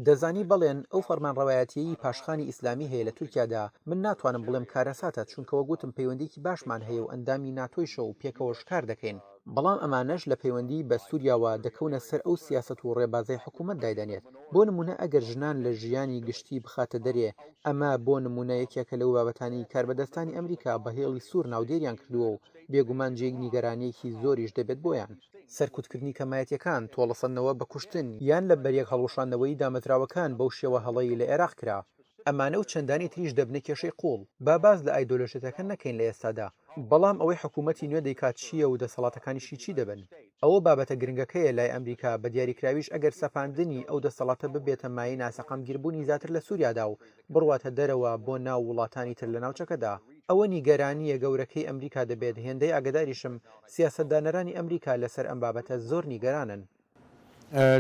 دەزانی بەڵێن ئەو فەرمانڕەوایەتیی پاشخانی ئیسلامی هەیە لە تورکیادا من ناتوانم بڵێم کارەساتە چونکەوە گوتم پەیوەندیکی باشمان هەیە و ئەندامی ناتۆیشە و پێکەوەش کار دەکەین بەڵام ئەمانەش لە پەیوەندی بە سووریاوە دەکەونە سەر ئەو سیاسەت و ڕێبازەی حکوومەت دایدەنێت بۆ نمونە ئەگەر ژنان لە ژیانی گشتی بخاتە دەرێ ئەمە بۆ نمونە یەکێکە لەو بابەتانی کاربەدەستانی ئەمریکا بە هێڵی سوور ناودێریان کردووە و بێگومان جێی نیگەرانەیەکی زۆریش دەبێت بۆیان سەرکوتکردنی کەمایەتیەکان تۆڵەسەندنەوە بە کوشتن یان لە بەریەک هەڵوشاندنەوەی دامەزراوەکان بەو شێوە هەڵەی لە عێراق کرا. ئەمانە و چەندانی تریش دەبنە کێشەی قوڵ با باز لە ئایدۆلۆژیەتەکە نەکەین لە ئێستادا، بەڵام ئەوەی حکوومەتی نوێ دەیکات چییە و دەسەڵاتەکانیشی چی دەبن. ئەوە بابەتە گرنگەکەیە لای ئەمریکا بە دیاریکراویش ئەگەر سەپاندنی ئەو دەسەڵاتە ببێتە مای ناسەقامگیربوونی زیاتر لە سووریادا و بڕواتە دەرەوە بۆ ناو وڵاتانی تر لە ناوچەکەدا. ئەوە نیگەرانیە گەورەکەی ئەمریکا دەبێت. هێندەی ئاگداریشم سیاسەتدانەرانی ئەمریکا لەسەر ئەم بابەتە زۆر نیگەرانن.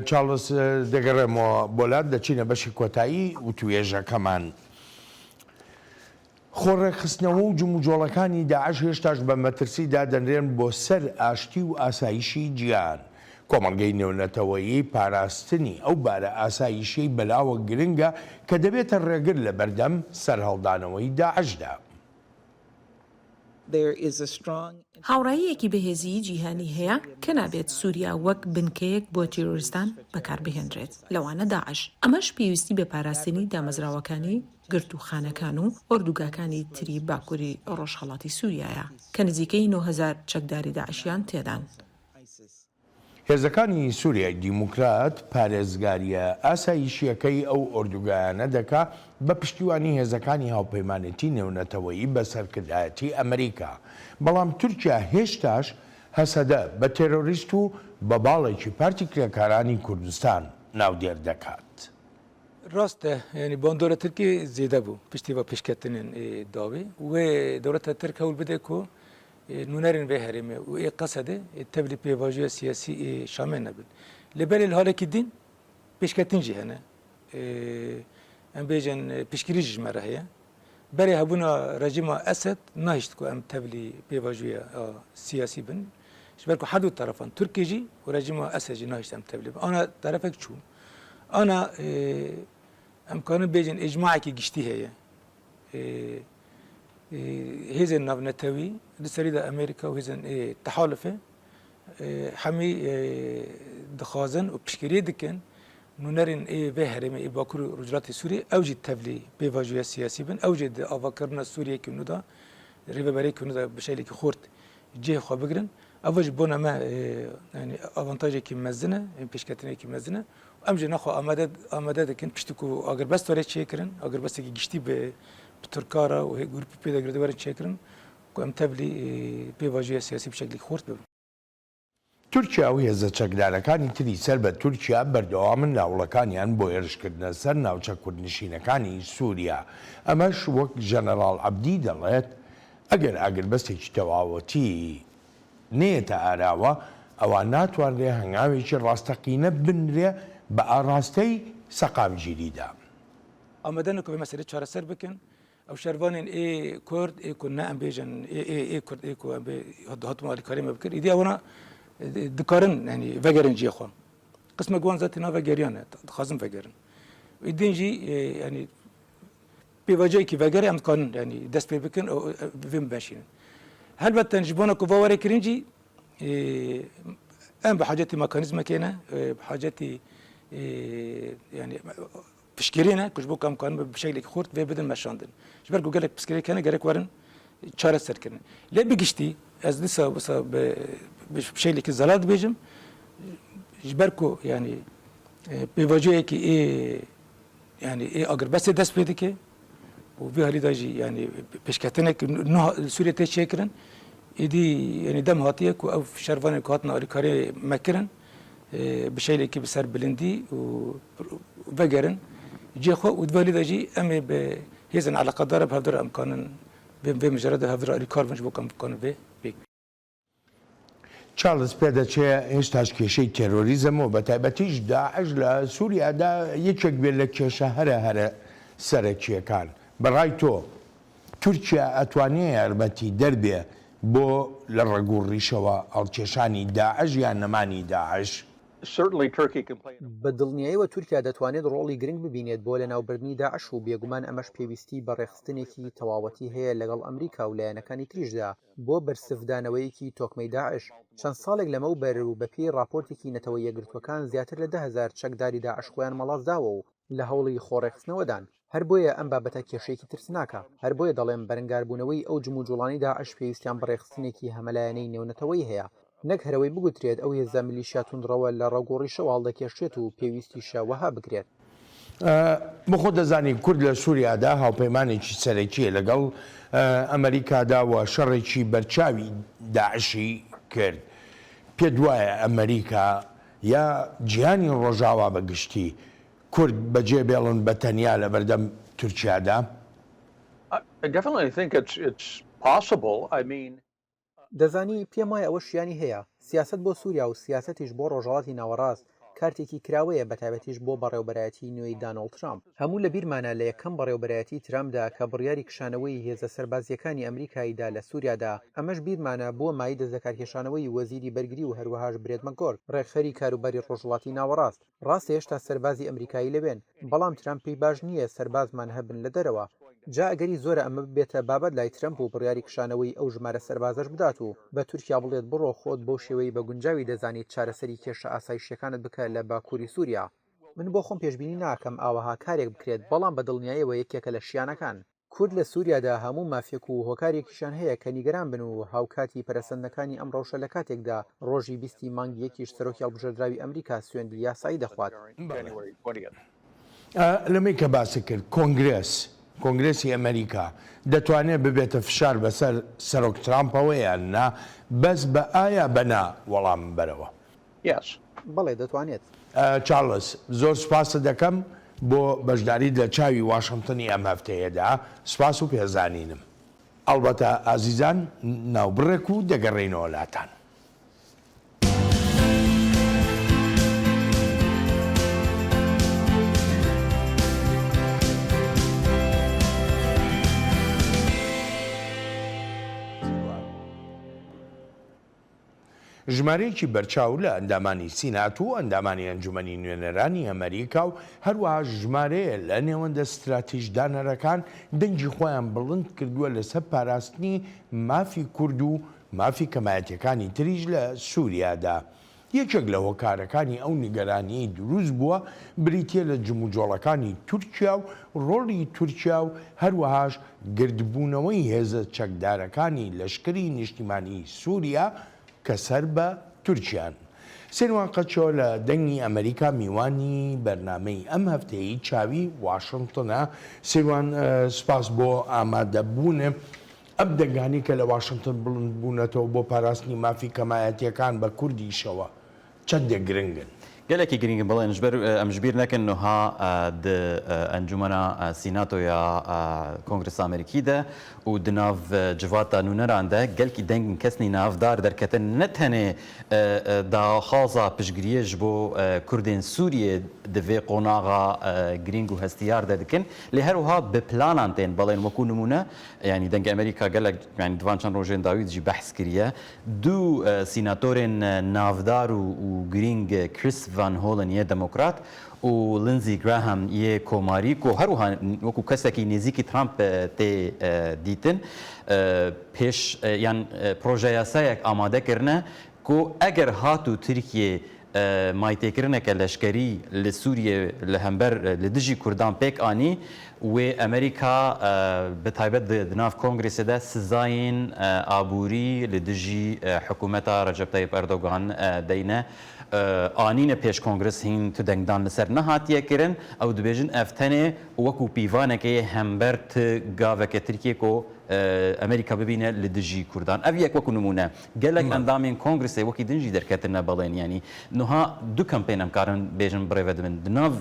چارلز دەگەڕێمەوە بۆلات دەچینە بەشی کۆتایی و توێژەکەمان. خۆڕێخستنەوە و جموجۆڵەکانی داعش هێشتاش بە مەترسیدا دەنرێن بۆ سەر ئاشتی و ئاسایشی جیهان. کۆمەڵگەی نێونەتەوەیی پاراستنی ئەو بارە ئاسایشەی بەلاوە گرنگە کە دەبێتە ڕێگر لە بەردەم سەرهەڵدانەوەی داعشدا. هاوڕاییەکی بەهێزی جیهانی هەیە کە نابێت سووریا وەک بنکەیەک بۆ تیرۆریستان بەکاربهێنرێت لەوانە داعش. ئەمەش پێویستی بە پاراستنی دامەزراوەکانی گرتوخانەکان و ئۆردوگاکانی تری باکووری ڕۆژهەڵاتی سووریایە کە نزیکەی 9000 چەکداری داعشیان تێدان. هێزەکانی سووریای دیموکرات پارێزگاریە ئاسایشیەکەی ئەو ئۆردوگایانە دەکا بە پشتیوانی هێزەکانی هاوپەیمانەتی نێونەتەوەیی بە سەرکردایەتی ئەمریکا. بەڵام تورکیا هێشتاش هەسەدە بە تێرۆریست و بە باڵێکی پارتی کرێکارانی کوردستان ناودێر دەکات. ڕاستە ینی باندۆرە ترکی زێدە بوو پشتیوە پێشکەتنên dawê wê dewleta Tirk hewl bide ku nûnerên vê herêmê û ê qesede tevlî pêvajoya siyasî ê Şamê nebin. Li berê li halekî din pêşketin jî hene. Em bêjin piştgirî ji me re heye. Berê hebûna rejîma Esed nahişt ku em tevlî pêvajoya siyasî bin. Ji ber ku her du tarafan Tirkê jî û rejîma Esed jî nahişt em tevlî bin. Ana terefek çû. Ana em karin bêjin icmaekî giştî heye. Hêzên navnetewî di serî de Amerîka û hêzên tehalûfê hemî dixwazin û piştgirî dikin nûnerên vê herêmê ê Bakur û Rûjhilatê Sûriyê ew jî tevlî pêvajoya siyasî bin, ew jî di avakirina Sûriyeyê nû da rêveberiyekî nû da bi şeklekî xurt cihê xwe bigirin. Ew jî bona me yani avantajekî mezin e, pêşketinekî mezin e. Em jî naxwe amade dikin piştî ku agirbest were çêkirin, agirbesekî giştî bi Türkara û grûpê pêdagirî were çêkirin ku em tevlî pêvajoya siyasî bi şeklekî xurt bibin. تورکیا و هێزە چەکدارەکانی تری سەر بە تورکیا بەردەوامن لاوڵەکانیان بۆ هێرشکردنە سەر ناوچە کوردنشینەکانی سووریا. ئەمەش وەک ژەنەڕاڵ عەبدی دەڵێت ئەگەر ئاگربەستێکی تەواوەتی نێتە ئاراوە ئەوان ناتوانرێ هەنگاوێکی ڕاستەقینە بنرێ بە ئاڕاستەی سەقامگیریدا. ئامادەن ku vê meselê çareser bikin ew şervanên ê Kurd ê ku ne em bêjin ê Kurd ê ku em hatûma alîkarê me bikir îdiya wana dikarin yani vegerin ciyê xwe. Qismek wan zaten navegeriyan e dixwazin vegerin. Îdên jî yani pêvaceyekî vegerê em dikarin yani dest pê bikin û vê bimeşînin. Helbette ji bona ku vawere kirin jî em bi hacetî mekanîzmekê ne bi hacetî yani piştgirîne ku ji bo em karin bi şeklekî xurt vê bidin meşandin. Ji ber ku gelek piskirêk hene gerek werin çareserkirin. Lê bi giştî ez dîsa bi şeklekî zelal dibêjim ji ber ku yani pêvaceyekî yani agirbestê dest pê dike û vê halî da jî yani pêşketinek Sûriyê tê çêkirin êdî yani dem hatiye ku ew şervanên ku hatin alîkarê me kirin bi şeklekî bi ser bilindî û vegerin cihê xwe û di vê halî de jî em ê bi hêzên eleqedar bi hevdira em kanin vê mijara de hevdira alîkar bin ji bo ku em bikanin vê pêk. چارلز پێدەچێ هێشتاش کێشەی تێرۆریزمەوە بە تایبەتیش داعش لە سووریادا یەکێک بێت لە کێشە هەرە سەرەکیەکان. بەڕای تۆ تورکیا ئەتوانێت یارمەتی دەربێ بۆ لە ڕێگوڕیشەوە هەڵکێشانی داعش یان نەمانی داعش؟ بە دڵنیاییەوە تورکیا دەتوانێت ڕۆڵی گرنگ ببینێت بۆ لە ناوبردنی داعش و بێگومان ئەمەش پێویستی بە ڕێخستنێکی تەواوەتی هەیە لەگەڵ ئەمریکا و لایەنەکانی تریشدا بۆ بەرسفدانەوەیەکی تۆکمەی داعش. چەند ساڵێک لەمەوبەر و بەپێی راپۆرتێکی نەتەوەی یەکگرتوەکان زیاتر لە 10,000 چەکداری داعش خۆیان مەڵازداوە و لە هەوڵی خۆڕێخستنەوەدان. هەر بۆیە ئەم بابەتە کێشەیەکی ترسناکە. هەر بۆیە دەڵێن بەرەنگاربوونەوەی ئەو جموجوڵانی داعش پێویستیان بە ڕێخستنێکی هەمەلایەنەی نێونەتەوەی هەیە. نەک هەرەوەی بگوترێت ئەو هێزە میلیشیا توندڕەوە لە ڕێگۆڕیشەوە هەڵدەکێشێت و پێویستیشە وەها بکرێت. بخۆ دەزانی کورد لە سووریادا هاوپەیمانێکی سەرەکیە لەگەڵ ئەمریکادا و شەڕێکی بەرچاوی داعشی کرد. پێت وایە ئەمریکا یا جیهانی ڕۆژاوا بەگشتی کورد بەجێ بێڵن بە تەنیا لە بەردەم تورکیادا؟ دەزانی پێم وایە ئەوە شیانی هەیە. سیاست بۆ سووریا و سیاسەتیش بۆ ڕۆژهەڵاتی ناوەڕاست کارتێکی کراوەیە بەتایبەتیش بۆ بەڕێوەبەرایەتی نوێی دانەڵد ترامپ. هەموو لە بیرمانە لە یەکەم بەڕێوەبەرایەتی ترامپدا کە بڕیاری کشانەوەی هێزە سەربازیەکانی ئەمریکاییدا لە سووریادا، ئەمەش بیرمانە بۆ مای دەستەکارکێشانەوەی وەزیری بەرگری و هەروەهاش برێت مەگۆرد ڕێکخەری کاروباری ڕۆژهەڵاتی ناوەڕاست. ڕاستە هێشتا سەربازی ئەمریکایی لەبێن، بەڵام ترامپ پێی باش نییە سەربازمان هەبن لە دەرەوە. جا ئەگەری زۆرە ئەمە ببێتە بابەت لای ترامپ و بڕیاری کشانەوەی ئەو ژمارە سەربازەش بدات و بە تورکیا بڵێت بڕۆ خۆت بۆ شێوەی بە گونجاوی دەزانیت چارەسەری کێشە ئاسایشیەکانت بکە لە باکووری سووریا. من بۆ خۆم پێشبینی ناکەم ئاوەها کارێک بکرێت، بەڵام بە دڵنیاییەوە یەکێکە لە شیانەکان. کورد لە سووریادا هەموو مافێک و هۆکارێکیشان هەیە کە نیگەران بن و هاوکاتی پەرەسەندەکانی ئەم ڕەوشە لە کاتێکدا ڕۆژی 20 مانگی یەکیش سەرۆکی هەڵبژێردراوی ئەمریکا سوێندی یاسایی دەخوات. لەمەی کە باسی کرد کۆنگرێسی ئەمریکا دەتوانێت ببێتە فشار بەسەر سەرۆک ترامپەوە یان نا بەس بە ئایا بەنا وەڵام بەرەوە؟ بەڵێ دەتوانێت. چارلز زۆر سوپاسە دەکەم بۆ بەشداریت لە چاوی واشنگتنی ئەم هەفتەیەدا. سوپاس و پێزانینم. ئەڵبەتە ئازیزان ناوبڕێک و دەگەڕێنەوە لاتان. ژمارەیەکی بەرچاو لە ئەندامانی سینات و ئەندامانی ئەنجومەنی نوێنەرانی ئەمریکا و هەروەها ژمارەیە لە نێوەندە استراتیژدانەرەکان دەنگی خۆیان بڵند کردووە لەسەر پاراستنی مافی کورد و مافی کەمایەتیەکانی تریش لە سووریادا. یەکێک لە هۆکارەکانی ئەو نیگەرانی دروست بووە بریتیە لە جموجۆڵەکانی تورکیا و ڕۆڵی تورکیا و هەروەهاش گردبوونەوەی هێزە چەکدارەکانی لەشکری نیشتیمانی سووریا کە سەر بە تورکیان. سێنوان قەچۆ لە دەنگی ئەمریکا میوانی بەرنامەی ئەم هەفتەیە چاوی واشنگتنە. سێوان سپاس بۆ ئامادەبوونە ئەم دەنگانی کە لە واشنگتن بڵند بوونەتەوە بۆ پاراستنی مافی کەمایەتیەکان بە کوردیشەوە چەندێک گرنگن. gelekî giring biڵێن em ji bîr nekin niha di encûmena Sînato ya Kongresa Amerîkî de û di nav civata nûneran de gelkî dengên kesnî navdar derketin ne tenê daxwaza piştgiriyê ji bo Kurdên Sûriyê di vê qonaxa giring û hestiyar de dikin lê her wiha bi planan tên biڵێn wekû nimûne yanî dengê Amerîka gelek yani divan çend rojên dawî jî behs kiriye du sînatorên navdar û giring Chris Van Hollen yê demokrat û Lindsey Graham yê komarî ku her wiha wekû kesekî nêzîkî Trump tê dîtin pêş yan proje yasayek amade kirine ku eger hatû Tirkiye maytêkirineke leşkerî li Sûriye li hember li dijî Kurdan pêk anî wê Amerîka bi taybet di nav Kongresê de sizayên aborî li dijî hikûmeta Recep Tayyip Erdogan deyne anîne pêş Kongres hîn tu dengdan li ser nehatiye kirin ew dibêjin ev tenê wekû pîvanekê hember ti gaveke Tirkiye ku Amerîka bibîne li dijî Kurdan. Ev yek wekû nimûne gelek endamên Kongresê wekî din jî derketine beڵên yanî niha du kampên em karin bêjin birêve dibin di nav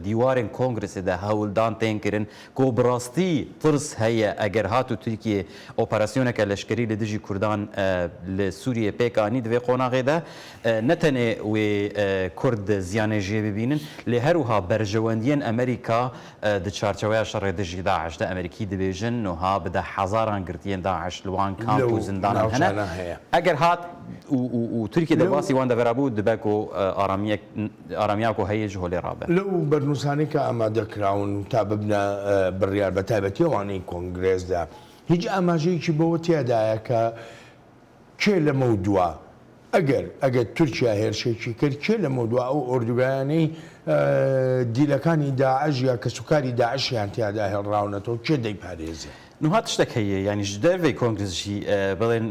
dîwarên Kongresê de hewildan tên kirin ku bi rastî tirs heye eger hatû Tirkiye operasyoneke leşkerî li dijî Kurdan li Sûriye pêk anî di vê qonaxê de ne tenê wê Kurd ziyanê jê bibînin lê her wiha berjewendiyên Amerîka di çarçeweya şerê dijî Daeş de Amerîkî dibêjin niha bi de hezaran girtiyên Daeş li wan kamp û zindanan hene eger hat û Tirkiye de basî wan de verabû dibe ku aramiya ku heye ji holê rabe. لەو بەرنووسانی کە ئامادەکراون تا ببنە بڕیار بە تایبەتیەوانەی کۆنگرێزدا هیچ ئاماژەیەکی بەوە تێدایە کە کێ لەمە دووە ئەگەر تورکیا هێرشێکی کرد چێ لە مۆدووە ئەو ئۆردوگایانەی دیلەکانی داعش یا کەسوکاری داعشیان تیادا هێڵراونەتەوە چێ دەیپارێزێ؟ نوها تشتێک هەیە ینی ji dervê کۆنگرسژی بڵێن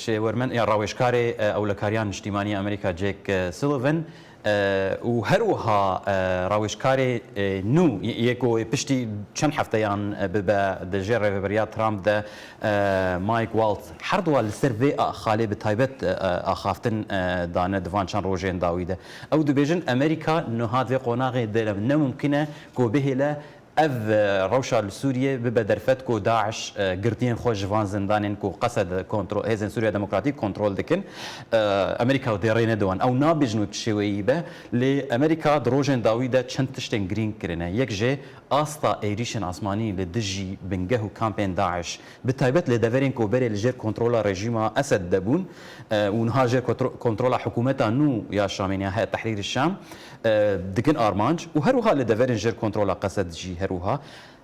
شێوەرمەند یا ڕاوێژکارێ ئەولەکاریان نیشتیمانی ئەمریکا جێک سیلڤن و هەروەها ڕاوێژکارێ نو یەکۆ پشتی چەند هەفتەیان ببە دەژێر ڕێڤەبەریا ترامپ دە مایک واڵت هەردووە لەسەر vê خالێ bi taybet ئاخافتن دانە divan çend rojên dawî de ew dibêjin Amerîka niha vê qonaqê de nemumkin e ku bihêle ev rewşa li Sûriye bibe derfet ku Daeş girtiyên xwe ji van zindanên ku qesed hêzên Sûriya Demokratîk kontrol dikin Amerîka dê rê nediwan ew nabêjin wê şêweyî be lê Amerîka di rojên dawî de çend tiştên girîng kirine yek jê asta êrişên asmanî li dijî bingeh û kampên Daeş bi taybet lê deverên ku berê li jêr kontrola rejîma Esed de bûn û niha jêr kontrola hikûmeta nû ya Şamên ya Heyet Tehrîrî Şam dikin armanc û herwiha li deverên jêr kontrola Qesed jî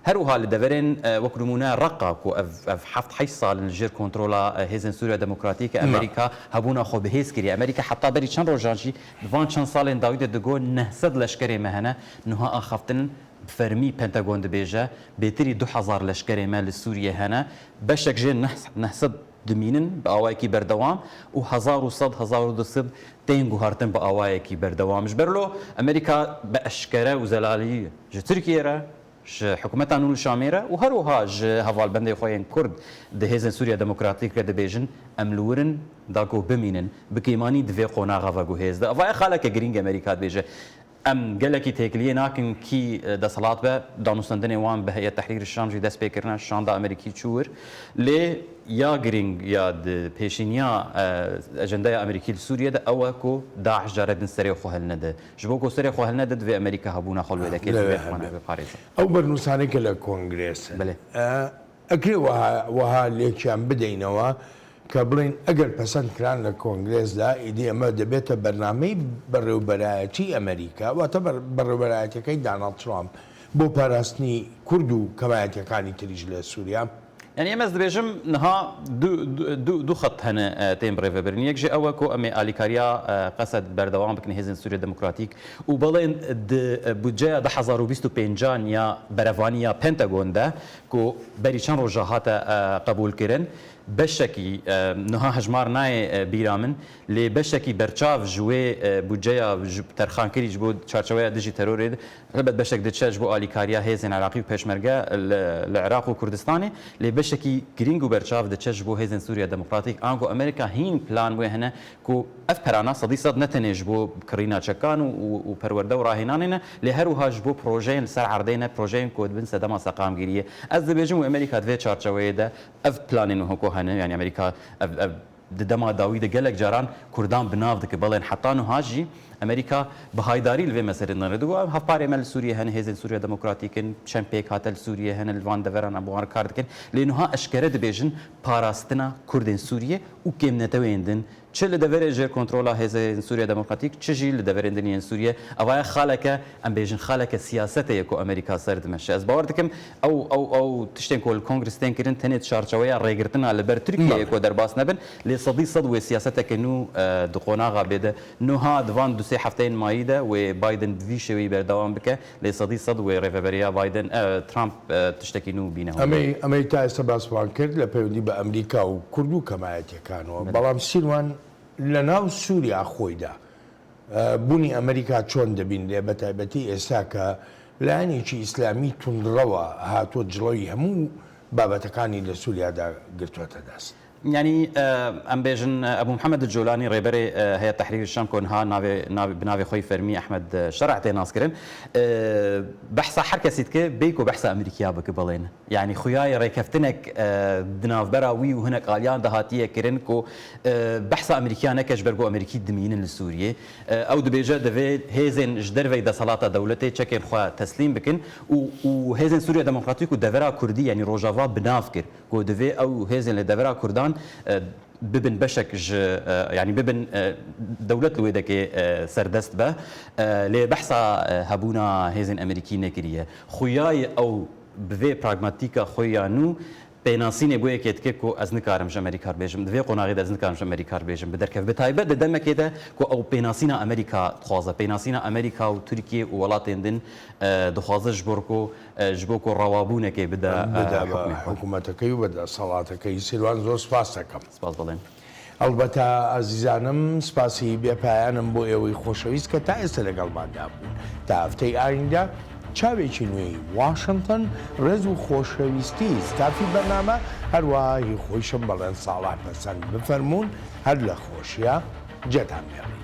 هەروها لە دەڤێن وەک نمونە ڕقا و ئەف هەفت حەیش ساڵن لەژێر کۆنترۆلا هێزن سووریا دموکراتیکە ئەمریکا هەبوونا خۆ بەهێز کردی ئەمریکا حتا بەری چەند ڕۆژانشی دوان چەند ساڵێن داویدە دەگۆ 900 لەشکرێ مەهەنە نوها ئاخافتن فەرمی پەنتەگۆن دەبێژە بێتری 2000 لەشکرێ مە لە سووریە هەنە بەشێک ژێ 900 دمینن بە ئاوایەکی بەردەوام و 1200 تێن گوهارتن بە ئاوایەکی بەردەوامش بەرلۆ ئەمریکا بە ئەشکەرە و زەلالی ji Tirkiyeyê حکوومەتا نول شامێرە و هەروها ji هەواڵبەندی خۆیان کورد دەهێزن سووریا دموکراتیکە دەبێژن ئەم لورن داکۆ بمینن بکەیمانی divê qonağava guhêzde avaya xaleke girîng Amerîka dibêje em gelekî têkiliyê nakin kî deselat be danûstandinê wan bi Heyet Tehrîrî Şam jî dest pêkirina şanda Amerîkî çûr lê ya girîng ya di pêşîniya ejendeya Amerîkî li Sûriyê de ew e ku Daeş care din serê xwe hel nede ji bo ku serê xwe hel nede divê Amerîka hebûna xwe wê deke parêze ئەو بەرنووسانێکە لە کۆنگرێسە ئەکرێ وەها لێکیان بدەینەوە کە بڵین ئەگەر پەسەند کران لە کۆنگرێسدا ئیدی ئەمە دەبێتە بەرنامەی بەڕێوبەرایەتی ئەمریکا واتە بەڕێوبەرایەتەکەی داناڵد ترامپ بۆ پاراستنی کورد و کەمایەتەکانی تریژ لە سووریا يعني ئەمەز دەبێژم نها دوو خەت هەنە تێم ڕێڤەبەرنی یەک ژێ ئەوە کۆ ئەمێ ئالیکاریا قەسەد بەردەوام بکن هێزن سووریا دموکراتیک و بەڵێن بودجەیە 2025 یا بەرەوانی یا پێنتەگۆندا کۆ بەری چەند ڕۆژە هاتە قبولکردن بەشێکی نها هەژمار نایە بیرا من لێ بەشێکی بەرچاو ژوێ بودجەیە تەرخانکردیش بۆ چارچەوەیە دژی تەرۆرێت هەبەت بەشێک دەچێت بۆ ئالیکاریا هێزن عراقی و پێشمەرگە لە عێراق و کوردستانی لێ بەشێکی گرنگ و بەرچاو دەچێت بۆ هێزن سووریا دموکراتیک ئانگۆ ئەمریکا هین پلان وێ هەنە کو ئەف پەرانە 100% نەتەنێژ بۆ کڕیناچەکان و پەروەردە و ڕاهێنانێنە لێ هەروهاش بۆ پرۆژەیەن سەر عەردەینە پرۆژەیەن کۆدبن سەدەما سەقامگیریە ئەس دەبێژم و ئەمریکا دوێ چارچەوەیەدا ئەف پلانێن و هەکۆ هەنە یعنی ئەمریکا دەما داوی دە gelek caran Kurdan binav dike belên heta niha jî ئەمریکا بەهایداری لێ مەسەرت نەڕێدووە هەفپارێ مە لە سووریە هەن هێزن سووریا دموکراتیکن چەند پێک هاتە لە سووریە هەنە لەوان دەڤەران ئەبووان کار دەکەن لێ نوها ئەشکەرە دەبێژن پاراستنا کوردên سووریە و کێمنەتەوێندن چ لە دەڤەرێ ژێر کۆنترۆلا هێزن سووریا دموکراتیک چژی لە دەڤەرێندنیان سووریە ئەوایە خاڵەکە ئەم بێژن خاڵەکە سیاسەتەیە کۆ ئەمریکا سەر دمەشە ئەس باوەڕ دەکەم ئەو تشتێن کۆ کۆنگرستێن کردن تەنێت چارچەوەیە ڕێگرتنا لەبەر تورکیە کۆ دەرباس نەبن لێ 100% وێ سیاسەتەکەن و دقۆناغا بێدە نوها دوان دوسێ هەفتەیەن ماییدە وێ بایدن دوی شێوەی بەردەوام بکە لێ 100% وێ ڕێڤەبەریا بایدن ترامپ تشتێکی نو بینەوە ئەمەی تا ئێستا باسوان کرد لە پەیوەندی بە ئەمریکا و کورد و کەمایەتیەکانەوە بەڵام سیروان لە ناو سووریا خۆیدا بوونی ئەمریکا چۆن دەبین لێ بە تایبەتی ئێستا کە لایەنێکی ئیسلامی توندڕەوە هاتووە جڵۆی هەموو بابەتەکانی لە سووریادا گرتووەتە دەست يعني ام بيجن ابو محمد الجولاني ريبري هي تحرير الشام كونها بنافي خوي فرمي احمد شرعتي ناسكرن بحث حركه سيتك بيكو بحث امريكيه بك بلين يعني خوياي ريكفتنك دناف براوي وهناك قاليان دهاتيه كرنكو بحث امريكان كجبرغو امريكي دمين لسوريا او دبيجا دفي هيزن جدرفي د صلاه دولتي تشكن خو تسليم بكن وهيزن سوريا ديمقراطيك ودفرا كردي يعني روجافا بنافكر كو دفي او هيزن لدفرا كردان ببن بشك يعني ببن دولة الويدك سردست به لبحثا هبونا هيزن أمريكي نكرية خوياي أو بذي براغماتيكا خويانو پێناسینێ بۆ یەکێتکێک و ئەز نکارم ژەمەری کار بێژم دوێ قۆناغی دەز نکارم ژەمەری کار بێژم بدەرکەف بەتایبەت لە دەمەکێدا کو ئەو پێناسینە ئەمریکا خوازە پێناسینە ئەمریکا و تورکیە و وڵاتێن دن دخوازە ji bo ku ڕەوابوونێکی بدە حکوومەتەکەی و بەدە سەڵاتەکەی سیروان زۆر سپاس دەکەم. سپاس بڵێن. ئەلبەتە ئازیزانم سپاسی بێپایانم بۆ ئێوەی خۆشەویست کە تا ئێستا لەگەڵماندا بوون تا هەفتەی ئایندا چاوێکی نوێی واشنگتن ڕێز و خۆشەویستی ستافی بەرنامە هەروەها هی خۆیشم بەڵێن ساڵات پەسەند بفەرمونون هەر لە خۆشیە جێتان بێڕێ.